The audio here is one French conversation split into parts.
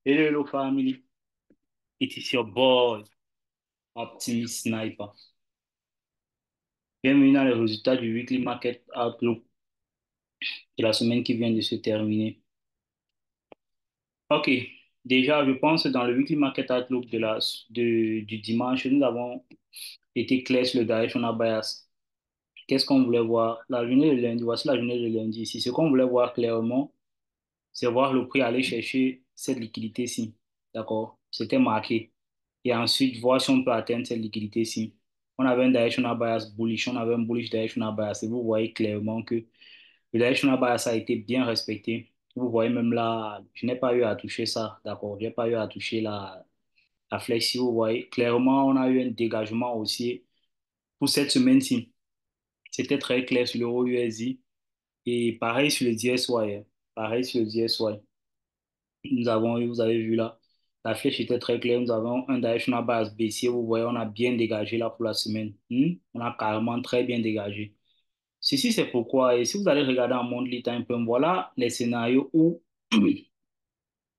Hello family, it is your boy, Optimus Sniper. Bienvenue dans les résultats du Weekly Market Outlook de la semaine qui vient de se terminer. Ok, déjà je pense que dans le Weekly Market Outlook du dimanche, nous avons été clairs sur le directional bias. Qu'est-ce qu'on voulait voir? La journée de lundi, voici la journée de lundi ici. Ce qu'on voulait voir clairement, c'est voir le prix aller chercher cette liquidité-ci. D'accord? C'était marqué. Et ensuite, voir si on peut atteindre cette liquidité-ci. On avait un directional bias bullish, on avait un bullish directional bias. Et vous voyez clairement que le directional bias a été bien respecté. Vous voyez même là, je n'ai pas eu à toucher ça. D'accord? Je n'ai pas eu à toucher la flexi. Vous voyez, clairement, on a eu un dégagement aussi pour cette semaine-ci. C'était très clair sur l'euro USD. Et pareil sur le DSY. Hein. Pareil sur le DSY. Nous avons eu, vous avez vu là, la flèche était très claire. Nous avons un directional bias baissier. Vous voyez, on a bien dégagé là pour la semaine. On a carrément très bien dégagé. Ceci, c'est pourquoi, et si vous allez regarder en monthly time frame, voilà les scénarios où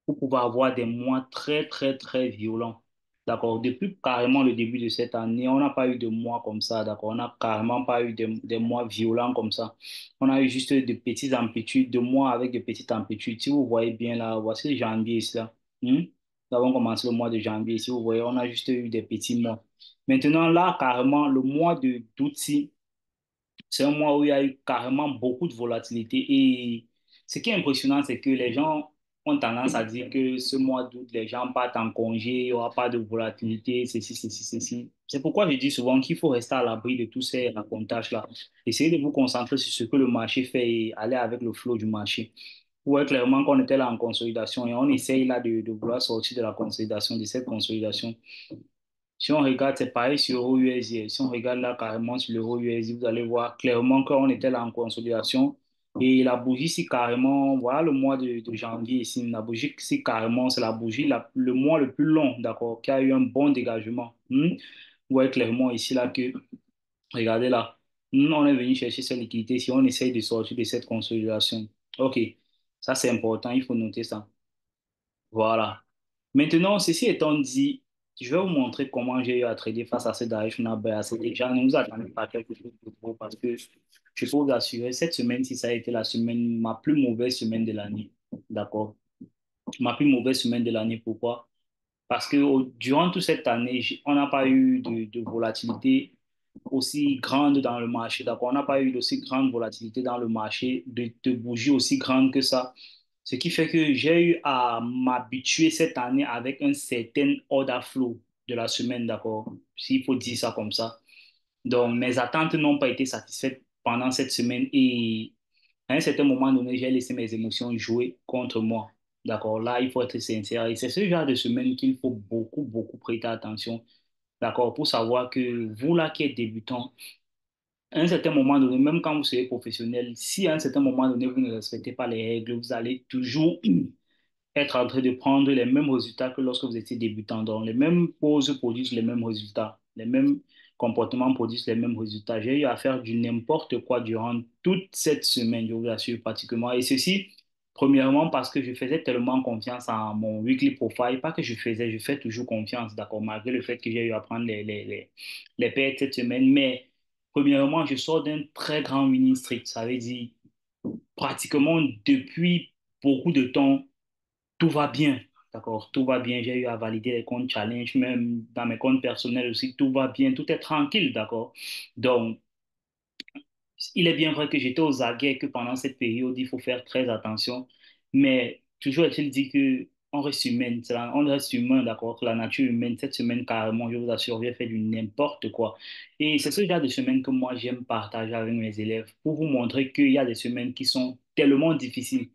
vous pouvez avoir des mois très, très, très violents. D'accord? Depuis carrément le début de cette année, on n'a pas eu de mois comme ça. D'accord? On n'a carrément pas eu des mois violents comme ça. On a eu juste de petites amplitudes, de mois avec de petites amplitudes. Si vous voyez bien là, voici janvier ici là. Nous avons commencé le mois de janvier. Si vous voyez, on a juste eu des petits mois. Maintenant, là, carrément, le mois de d'août, c'est un mois où il y a eu carrément beaucoup de volatilité. Et ce qui est impressionnant, c'est que les gens ont tendance à dire que ce mois d'août, les gens partent en congé, il n'y aura pas de volatilité, ceci, ceci, ceci. C'est pourquoi je dis souvent qu'il faut rester à l'abri de tous ces racontages-là. Essayez de vous concentrer sur ce que le marché fait et aller avec le flow du marché. Vous voyez clairement qu'on était là en consolidation et on essaye là de vouloir sortir de la consolidation, de cette consolidation. Si on regarde, c'est pareil sur l'euro USD. Si on regarde là carrément sur l'euro USD, vous allez voir clairement qu'on était là en consolidation. Et la bougie, ici carrément, voilà le mois de janvier ici, la bougie, ici carrément, c'est la bougie, le mois le plus long, d'accord, qui a eu un bon dégagement. Vous voyez clairement ici là que, regardez là, on est venu chercher cette liquidité si on essaye de sortir de cette consolidation. OK, ça c'est important, il faut noter ça. Voilà. Maintenant, ceci étant dit, je vais vous montrer comment j'ai eu à trader face à ce directional bias. Et déjà, ne vous attendez pas à quelque chose de gros parce que je peux vous assurer, cette semaine-ci, ça a été la semaine, ma plus mauvaise semaine de l'année. D'accord? Ma plus mauvaise semaine de l'année. Pourquoi? Parce que durant toute cette année, on n'a pas eu de volatilité aussi grande dans le marché. D'accord? On n'a pas eu d'aussi grande volatilité dans le marché, de bougies aussi grandes que ça. Ce qui fait que j'ai eu à m'habituer cette année avec un certain order flow de la semaine, d'accord? S'il faut dire ça comme ça. Donc, mes attentes n'ont pas été satisfaites pendant cette semaine et à un certain moment donné, j'ai laissé mes émotions jouer contre moi. D'accord? Là, il faut être sincère. Et c'est ce genre de semaine qu'il faut beaucoup, beaucoup prêter attention. D'accord? Pour savoir que vous, là, qui êtes débutant, à un certain moment donné, même quand vous serez professionnel, si à un certain moment donné, vous ne respectez pas les règles, vous allez toujours être en train de prendre les mêmes résultats que lorsque vous étiez débutant. Donc, les mêmes pauses produisent les mêmes résultats. Les mêmes comportements produisent les mêmes résultats. J'ai eu à faire du n'importe quoi durant toute cette semaine, je vous assure, pratiquement. Et ceci, premièrement, parce que je faisais tellement confiance en mon weekly profile. Pas que je faisais, je fais toujours confiance, d'accord, malgré le fait que j'ai eu à prendre les pertes cette semaine. Mais, premièrement, je sors d'un très grand winning streak. Ça veut dire, pratiquement depuis beaucoup de temps, tout va bien. D'accord, tout va bien. J'ai eu à valider les comptes challenge, même dans mes comptes personnels aussi, tout va bien, tout est tranquille, d'accord. Donc, il est bien vrai que j'étais aux aguets, que pendant cette période, il faut faire très attention, mais toujours est-il dit que on reste humain, on reste humain, d'accord, la nature humaine, cette semaine carrément, je vous assure, j'ai fait du n'importe quoi. Et c'est ce genre de semaine que moi j'aime partager avec mes élèves pour vous montrer qu'il y a des semaines qui sont tellement difficiles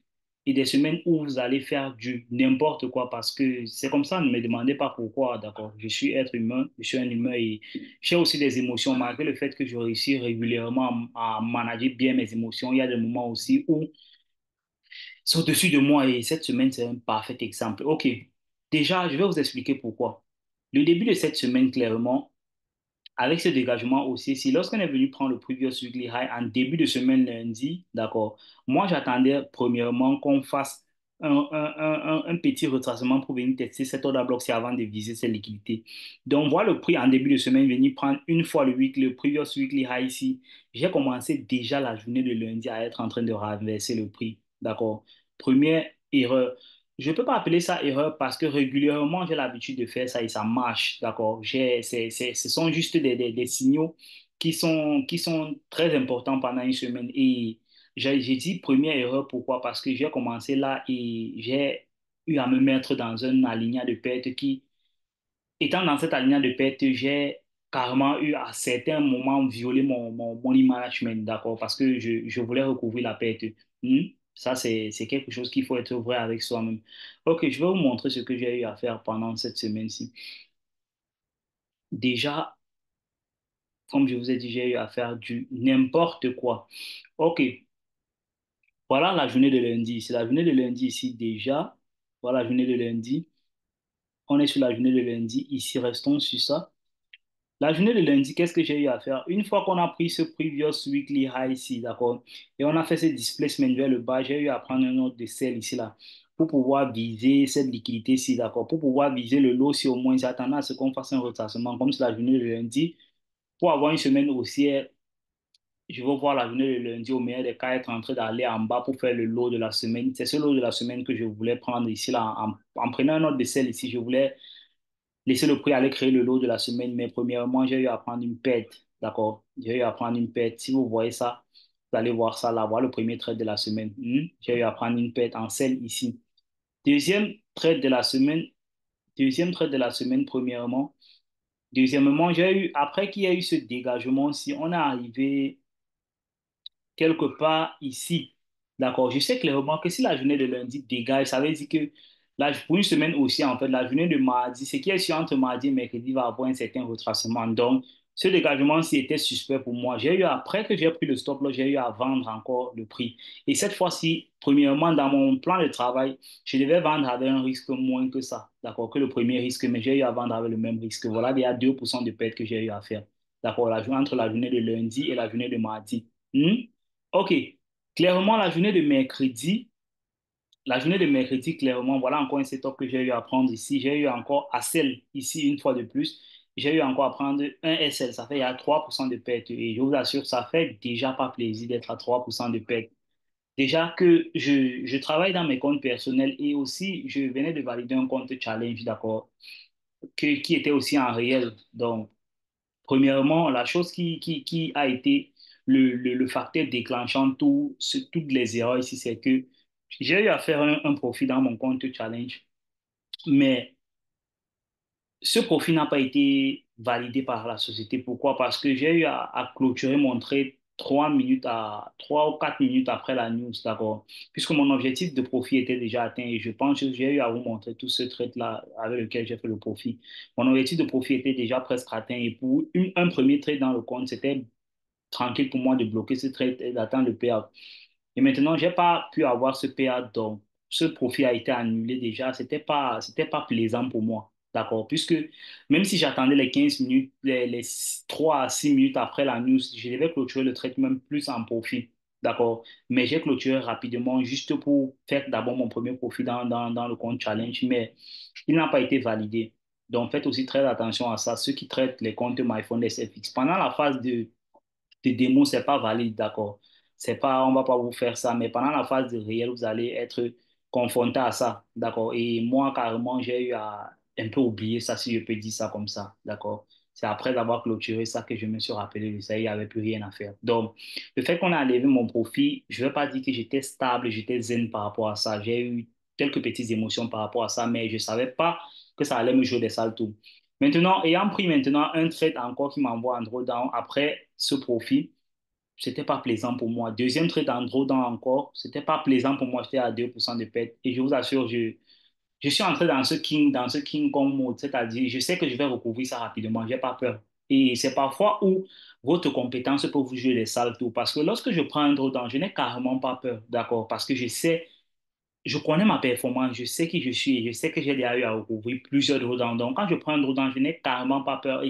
et des semaines où vous allez faire du n'importe quoi parce que c'est comme ça, ne me demandez pas pourquoi, d'accord. Je suis être humain, je suis un humain et j'ai aussi des émotions, malgré le fait que je réussis régulièrement à manager bien mes émotions. Il y a des moments aussi où c'est au-dessus de moi et cette semaine, c'est un parfait exemple. OK, déjà, je vais vous expliquer pourquoi. Le début de cette semaine, clairement, avec ce dégagement aussi, si lorsqu'on est venu prendre le previous weekly high en début de semaine lundi, d'accord, moi j'attendais premièrement qu'on fasse un petit retracement pour venir tester cet ordre à bloc, c'est avant de viser cette liquidité. Donc, voir le prix en début de semaine venir prendre une fois le previous weekly high ici. J'ai commencé déjà la journée de lundi à être en train de renverser le prix. D'accord? Première erreur. Je ne peux pas appeler ça erreur parce que régulièrement, j'ai l'habitude de faire ça et ça marche. D'accord? Ce sont juste des signaux qui sont très importants pendant une semaine. Et j'ai dit première erreur, pourquoi? Parce que j'ai commencé là et j'ai eu à me mettre dans un alignat de perte qui, étant dans cet alignat de perte, j'ai carrément eu à certains moments violé mon money management, d'accord? Parce que je voulais recouvrir la perte. Hmm? Ça, c'est quelque chose qu'il faut être vrai avec soi-même. Ok, je vais vous montrer ce que j'ai eu à faire pendant cette semaine-ci. Déjà, comme je vous ai dit, j'ai eu à faire du n'importe quoi. Ok, voilà la journée de lundi. C'est la journée de lundi ici déjà. Voilà la journée de lundi. On est sur la journée de lundi. Ici, restons sur ça. La journée de lundi, qu'est-ce que j'ai eu à faire? Une fois qu'on a pris ce previous weekly high ici, d'accord, et on a fait ce displacement vers le bas, j'ai eu à prendre un autre de sel ici, là, pour pouvoir viser cette liquidité ici, d'accord, pour pouvoir viser le lot si au moins j'attendais à ce qu'on fasse un retracement, comme c'est la journée de lundi, pour avoir une semaine haussière. Je veux voir la journée de lundi au meilleur des cas être en train d'aller en bas pour faire le lot de la semaine. C'est ce lot de la semaine que je voulais prendre ici, là, en prenant un autre de sel ici. Je voulais laisser le prix aller créer le lot de la semaine. Mais premièrement, j'ai eu à prendre une perte. D'accord? J'ai eu à prendre une perte. Si vous voyez ça, vous allez voir ça là, voir le premier trade de la semaine. J'ai eu à prendre une perte en sel ici. Deuxième trade de la semaine, deuxième trade de la semaine, premièrement. Deuxièmement, j'ai eu, après qu'il y a eu ce dégagement, si on est arrivé quelque part ici. D'accord. Je sais clairement que si la journée de lundi dégage, ça veut dire que pour une semaine aussi, en fait, la journée de mardi, ce qui est sûr entre mardi et mercredi va avoir un certain retracement. Donc, ce dégagement-ci était suspect pour moi. J'ai eu, après que j'ai pris le stop, là, j'ai eu à vendre encore le prix. Et cette fois-ci, premièrement, dans mon plan de travail, je devais vendre avec un risque moins que ça. D'accord, que le premier risque, mais j'ai eu à vendre avec le même risque. Voilà, il y a 2% de perte que j'ai eu à faire. D'accord, entre la journée de lundi et la journée de mardi. Ok, clairement, la journée de mercredi, clairement, voilà encore un setup que j'ai eu à prendre ici. J'ai eu encore ACL ici une fois de plus. J'ai eu encore à prendre un SL. Ça fait il y a 3% de perte. Et je vous assure, ça fait déjà pas plaisir d'être à 3% de perte. Déjà que je travaille dans mes comptes personnels et aussi je venais de valider un compte challenge, d'accord, qui était aussi en réel. Donc, premièrement, la chose qui a été le facteur déclenchant toutes les erreurs ici, c'est que j'ai eu à faire un profit dans mon compte challenge, mais ce profit n'a pas été validé par la société. Pourquoi? Parce que j'ai eu à clôturer mon trade 3 ou 4 minutes après la news, d'accord? Puisque mon objectif de profit était déjà atteint et je pense que j'ai eu à vous montrer tout ce trade-là avec lequel j'ai fait le profit. Mon objectif de profit était déjà presque atteint et pour un premier trade dans le compte, c'était tranquille pour moi de bloquer ce trade et d'attendre le payout. Et maintenant, j'ai pas pu avoir ce payout, donc ce profit a été annulé déjà. C'était pas plaisant pour moi. D'accord? Puisque même si j'attendais les 15 minutes, les 3 à 6 minutes après la news, je devais clôturer le trade même plus en profit. D'accord? Mais j'ai clôturé rapidement juste pour faire d'abord mon premier profit dans le compte challenge, mais il n'a pas été validé. Donc, faites aussi très attention à ça. Ceux qui traitent les comptes MyFund SFX, pendant la phase de démo, c'est pas valide, d'accord. C'est pas, on va pas vous faire ça, mais pendant la phase de réel, vous allez être confronté à ça, d'accord. Et moi, carrément, j'ai eu à un peu oublier ça, si je peux dire ça comme ça, d'accord. C'est après avoir clôturé ça que je me suis rappelé de ça, il n'y avait plus rien à faire. Donc, le fait qu'on a enlevé mon profit, je ne vais pas dire que j'étais stable, j'étais zen par rapport à ça. J'ai eu quelques petites émotions par rapport à ça, mais je ne savais pas que ça allait me jouer des sales tours. Maintenant, ayant pris maintenant un trade encore qui m'envoie en drawdown après ce profit, c'était pas plaisant pour moi. Deuxième trade en drawdown encore, c'était pas plaisant pour moi, j'étais à 2% de perte. Et je vous assure, je suis entré dans ce King Kong mode, c'est-à-dire, je sais que je vais recouvrir ça rapidement, j'ai pas peur. Et c'est parfois où votre compétence peut vous jouer des sales tours. Parce que lorsque je prends un drawdown, je n'ai carrément pas peur, d'accord? Parce que je connais ma performance, je sais qui je suis, et je sais que j'ai déjà eu à recouvrir plusieurs drawdowns. Donc, quand je prends un drawdown, je n'ai carrément pas peur.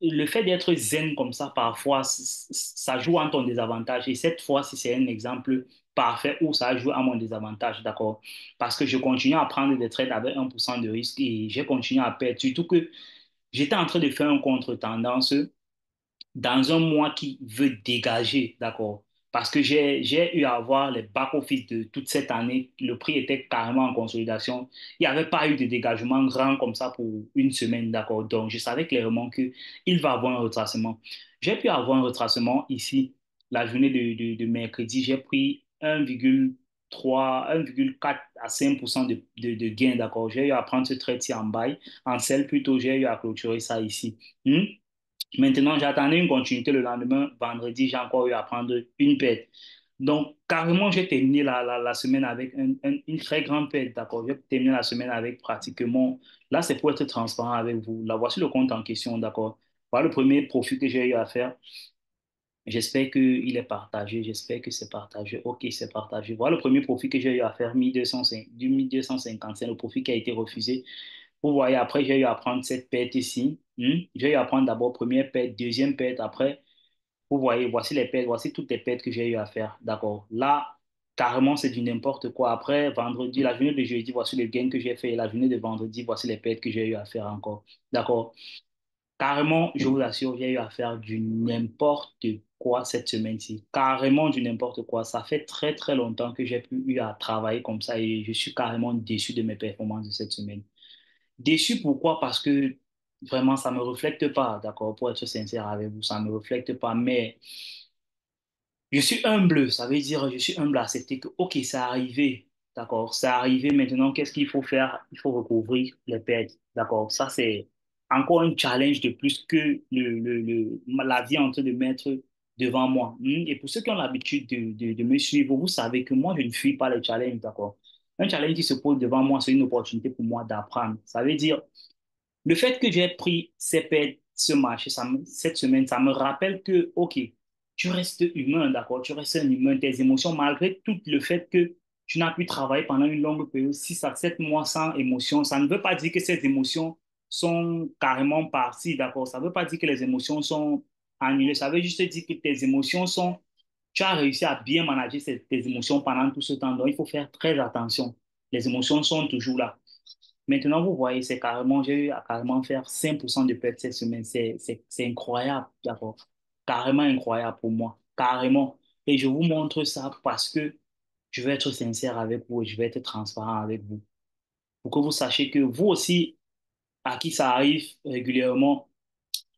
Le fait d'être zen comme ça, parfois, ça joue en ton désavantage. Et cette fois, si c'est un exemple, parfait où ça a joué à mon désavantage, d'accord? Parce que je continue à prendre des trades avec 1% de risque et j'ai continué à perdre. Surtout que j'étais en train de faire un contre-tendance dans un mois qui veut dégager, d'accord? Parce que j'ai eu à voir les back-office de toute cette année. Le prix était carrément en consolidation. Il n'y avait pas eu de dégagement grand comme ça pour une semaine, d'accord? Donc, je savais clairement qu'il va avoir un retracement. J'ai pu avoir un retracement ici, la journée de mercredi. J'ai pris 1,3, 1,4 à 5% de gain, d'accord? J'ai eu à prendre ce trade-ci en buy, en sell plutôt, j'ai eu à clôturer ça ici. Maintenant, j'attendais une continuité le lendemain. Vendredi, j'ai encore eu à prendre une perte. Donc, carrément, j'ai terminé la semaine avec une très grande perte, d'accord? J'ai terminé la semaine avec pratiquement, là, c'est pour être transparent avec vous. Là, voici le compte en question, d'accord? Voilà le premier profit que j'ai eu à faire. J'espère qu'il est partagé. J'espère que c'est partagé. OK, c'est partagé. Voilà le premier profit que j'ai eu à faire, 1205, du 1255, le profit qui a été refusé. Vous voyez, après, j'ai eu à prendre cette perte ici. J'ai eu à prendre d'abord première perte, deuxième perte. Après, vous voyez, voici les pertes, voici toutes les pertes que j'ai eu à faire. D'accord. Là, carrément, c'est du n'importe quoi. Après, vendredi, la journée de jeudi, voici le gain que j'ai fait. La journée de vendredi, voici les pertes que j'ai eu à faire encore. D'accord. Carrément, je vous assure, j'ai eu à faire du n'importe quoi cette semaine-ci. Carrément du n'importe quoi. Ça fait très, très longtemps que j'ai pu eu à travailler comme ça et je suis carrément déçu de mes performances de cette semaine. Déçu pourquoi? Parce que vraiment, ça ne me reflète pas, d'accord, pour être sincère avec vous, ça ne me reflète pas, mais je suis humble, ça veut dire je suis humble à accepter que, ok, c'est arrivé, d'accord, c'est arrivé, maintenant, qu'est-ce qu'il faut faire? Il faut recouvrir les pertes, d'accord, ça c'est encore un challenge de plus que la vie est en train de mettre devant moi. Et pour ceux qui ont l'habitude de me suivre, vous savez que moi, je ne fuis pas les challenges, d'accord. Un challenge qui se pose devant moi, c'est une opportunité pour moi d'apprendre. Ça veut dire le fait que j'ai pris ces pertes, ce marché, cette semaine, ça me rappelle que, OK, tu restes humain, d'accord? Tu restes un humain, tes émotions, malgré tout le fait que tu n'as pu travailler pendant une longue période, 6 à 7 mois sans émotion, ça ne veut pas dire que ces émotions sont carrément parties, d'accord? Ça ne veut pas dire que les émotions sont annulées, ça veut juste dire que tes émotions sont, tu as réussi à bien manager tes émotions pendant tout ce temps, donc il faut faire très attention. Les émotions sont toujours là. Maintenant, vous voyez, c'est carrément, j'ai eu à carrément faire 5% de perte cette semaine. C'est incroyable, d'accord? Carrément incroyable pour moi. Carrément. Et je vous montre ça parce que je vais être sincère avec vous et je vais être transparent avec vous. Pour que vous sachiez que vous aussi, à qui ça arrive régulièrement,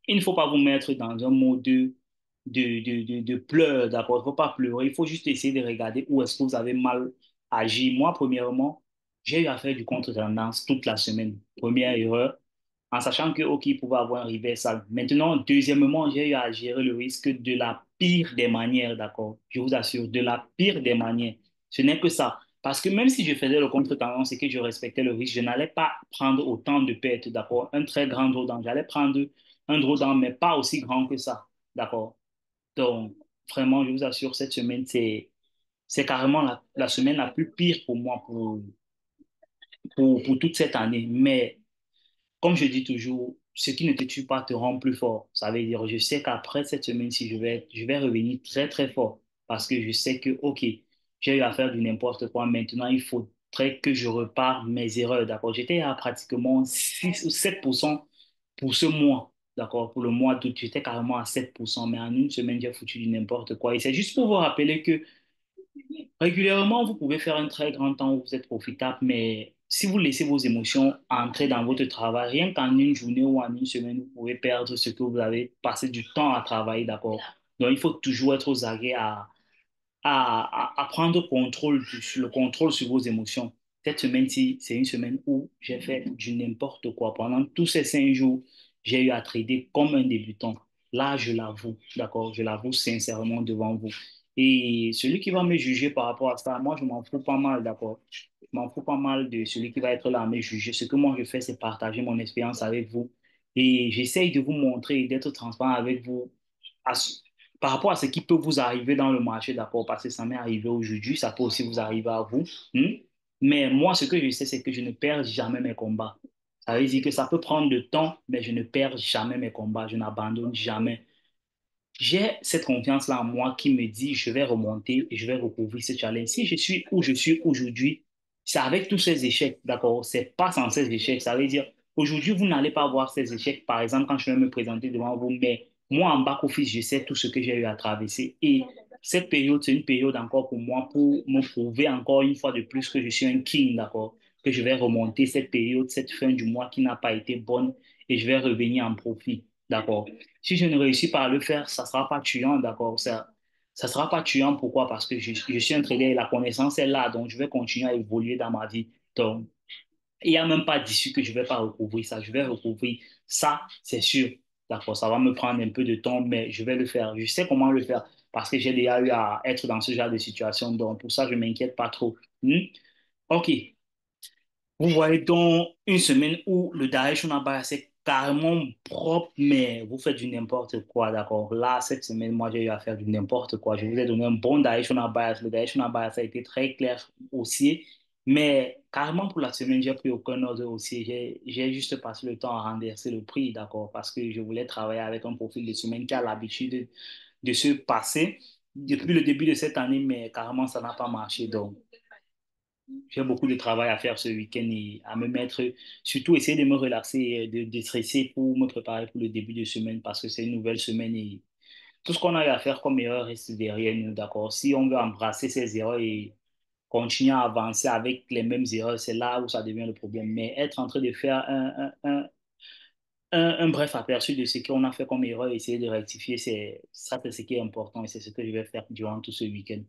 il ne faut pas vous mettre dans un mode de pleurs, d'accord? Il ne faut pas pleurer, il faut juste essayer de regarder où est-ce que vous avez mal agi. Moi, premièrement, j'ai eu à faire du contre-tendance toute la semaine. Première erreur, en sachant que, OK, il pouvait avoir un reversal. Maintenant, deuxièmement, j'ai eu à gérer le risque de la pire des manières, d'accord? Je vous assure, de la pire des manières. Ce n'est que ça. Parce que même si je faisais le contre-tendance et que je respectais le risque, je n'allais pas prendre autant de pertes, d'accord? Un très grand drawdown. J'allais prendre un drawdown, mais pas aussi grand que ça, d'accord? Donc, vraiment, je vous assure, cette semaine, c'est carrément la semaine la plus pire pour moi pour toute cette année. Mais comme je dis toujours, ce qui ne te tue pas te rend plus fort. Ça veut dire, je sais qu'après cette semaine-ci, je vais revenir très, très fort parce que je sais que, OK, j'ai eu à faire du n'importe quoi. Maintenant, il faudrait que je repare mes erreurs. D'accord? J'étais à pratiquement 6 ou 7% pour ce mois. D'accord? Pour le mois d'août, j'étais carrément à 7%. Mais en une semaine, j'ai foutu du n'importe quoi. Et c'est juste pour vous rappeler que régulièrement, vous pouvez faire un très grand temps où vous êtes profitable, mais si vous laissez vos émotions entrer dans votre travail, rien qu'en une journée ou en une semaine, vous pouvez perdre ce que vous avez passé du temps à travailler, d'accord? Donc, il faut toujours être aux aguets à prendre le contrôle sur vos émotions. Cette semaine-ci, c'est une semaine où j'ai fait du n'importe quoi. Pendant tous ces 5 jours, j'ai eu à trader comme un débutant. Là, je l'avoue, d'accord? Je l'avoue sincèrement devant vous. Et celui qui va me juger par rapport à ça, moi, je m'en fous pas mal, d'accord? Je m'en fous pas mal de celui qui va être là à me juger. Ce que moi, je fais, c'est partager mon expérience avec vous. Et j'essaye de vous montrer et d'être transparent avec vous à par rapport à ce qui peut vous arriver dans le marché, d'accord, parce que ça m'est arrivé aujourd'hui, ça peut aussi vous arriver à vous. Mais moi, ce que je sais, c'est que je ne perds jamais mes combats. Ça veut dire que ça peut prendre du temps, mais je ne perds jamais mes combats, je n'abandonne jamais. j'ai cette confiance-là en moi qui me dit, je vais remonter et je vais recouvrir ce challenge. Si je suis où je suis aujourd'hui, c'est avec tous ces échecs, d'accord? C'est pas sans ces échecs. Ça veut dire, aujourd'hui, vous n'allez pas voir ces échecs, par exemple, quand je vais me présenter devant vous, mais moi, en back-office, je sais tout ce que j'ai eu à traverser. Et cette période, c'est une période encore pour moi pour me prouver encore une fois de plus que je suis un king, d'accord? Que je vais remonter cette période, cette fin du mois qui n'a pas été bonne et je vais revenir en profit, d'accord? Si je ne réussis pas à le faire, ça ne sera pas tuant, d'accord? Ça sera pas tuant, pourquoi? Parce que je suis un trader et la connaissance est là, donc je vais continuer à évoluer dans ma vie. Donc, il n'y a même pas d'issue que je ne vais pas recouvrir ça. Je vais recouvrir ça, c'est sûr. D'accord, ça va me prendre un peu de temps, mais je vais le faire. Je sais comment le faire parce que j'ai déjà eu à être dans ce genre de situation. Donc, pour ça, je ne m'inquiète pas trop. OK. Vous voyez donc une semaine où le directional bias c'est carrément propre, mais vous faites du n'importe quoi, d'accord? Là, cette semaine, moi, j'ai eu à faire du n'importe quoi. Je vous ai donné un bon directional bias. Le directional bias a été très clair aussi, mais carrément pour la semaine, j'ai pris aucun ordre aussi. J'ai juste passé le temps à renverser le prix, d'accord? Parce que je voulais travailler avec un profil de semaine qui a l'habitude de se passer depuis le début de cette année, mais carrément, ça n'a pas marché. Donc, j'ai beaucoup de travail à faire ce week-end et à me mettre, surtout essayer de me relaxer et de déstresser pour me préparer pour le début de semaine parce que c'est une nouvelle semaine et tout ce qu'on a eu à faire comme erreur reste derrière nous, d'accord? Si on veut embrasser ces erreurs et continuer à avancer avec les mêmes erreurs, c'est là où ça devient le problème. Mais être en train de faire un bref aperçu de ce qu'on a fait comme erreur et essayer de rectifier, ça, c'est ce qui est important et c'est ce que je vais faire durant tout ce week-end.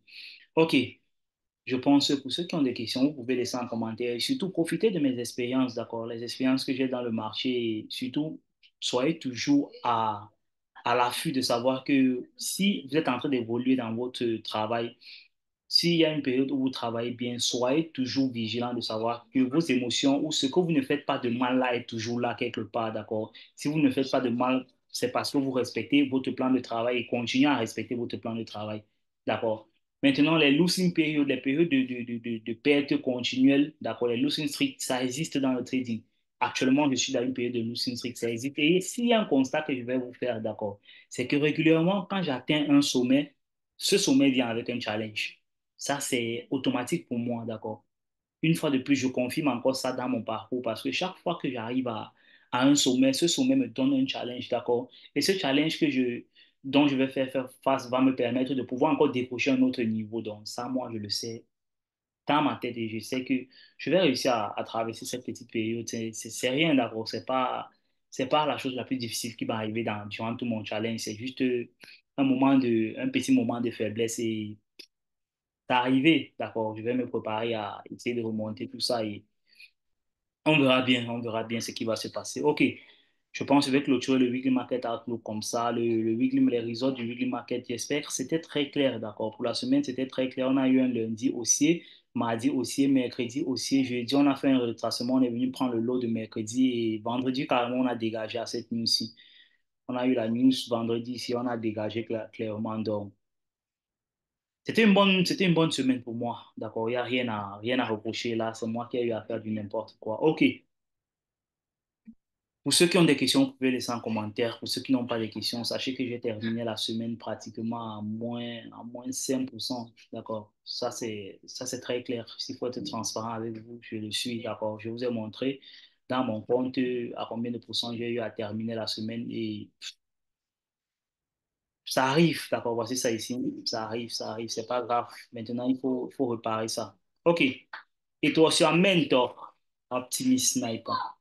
OK. Je pense que pour ceux qui ont des questions, vous pouvez laisser en commentaire et surtout profitez de mes expériences, d'accord? Les expériences que j'ai dans le marché et surtout soyez toujours à l'affût de savoir que si vous êtes en train d'évoluer dans votre travail, s'il y a une période où vous travaillez bien, soyez toujours vigilant de savoir que vos émotions ou ce que vous ne faites pas de mal là est toujours là quelque part, d'accord? Si vous ne faites pas de mal, c'est parce que vous respectez votre plan de travail et continuez à respecter votre plan de travail, d'accord? Maintenant, les losing periods, les périodes de perte continuelle, d'accord? Les losing streaks, ça existe dans le trading. Actuellement, je suis dans une période de losing streak, ça existe. Et s'il y a un constat que je vais vous faire, d'accord, c'est que régulièrement, quand j'atteins un sommet, ce sommet vient avec un challenge. Ça, c'est automatique pour moi, d'accord? Une fois de plus, je confirme encore ça dans mon parcours parce que chaque fois que j'arrive à un sommet, ce sommet me donne un challenge, d'accord? Et ce challenge dont je vais faire face va me permettre de pouvoir encore décrocher un autre niveau. Donc, ça, moi, je le sais dans ma tête et je sais que je vais réussir à traverser cette petite période. C'est rien, d'accord? C'est pas la chose la plus difficile qui va arriver durant tout mon challenge. C'est juste un petit moment de faiblesse et c'est arrivé, d'accord, je vais me préparer à essayer de remonter tout ça et on verra bien ce qui va se passer. OK, je pense que je vais clôturer le Weekly Market Outlook comme ça, les résultats du Weekly Market, j'espère que c'était très clair, d'accord. Pour la semaine, c'était très clair. On a eu un lundi haussier, mardi haussier, mercredi haussier, jeudi, on a fait un retracement, on est venu prendre le lot de mercredi et vendredi, carrément, on a dégagé à cette news-ci. On a eu la news vendredi ici, on a dégagé clairement. Donc, c'était une bonne semaine pour moi. D'accord, il n'y a rien à reprocher là. C'est moi qui ai eu à faire du n'importe quoi. OK. Pour ceux qui ont des questions, vous pouvez laisser en commentaire. Pour ceux qui n'ont pas de questions, sachez que j'ai terminé la semaine pratiquement à moins 5%. D'accord. Ça, c'est très clair. S'il faut être transparent avec vous, je le suis. D'accord. Je vous ai montré dans mon compte à combien de pourcents j'ai eu à terminer la semaine et ça arrive, d'accord, voici ça ici. Ça arrive, c'est pas grave. Maintenant, faut réparer ça. OK. Et toi aussi, un mentor, Optimist Sniper.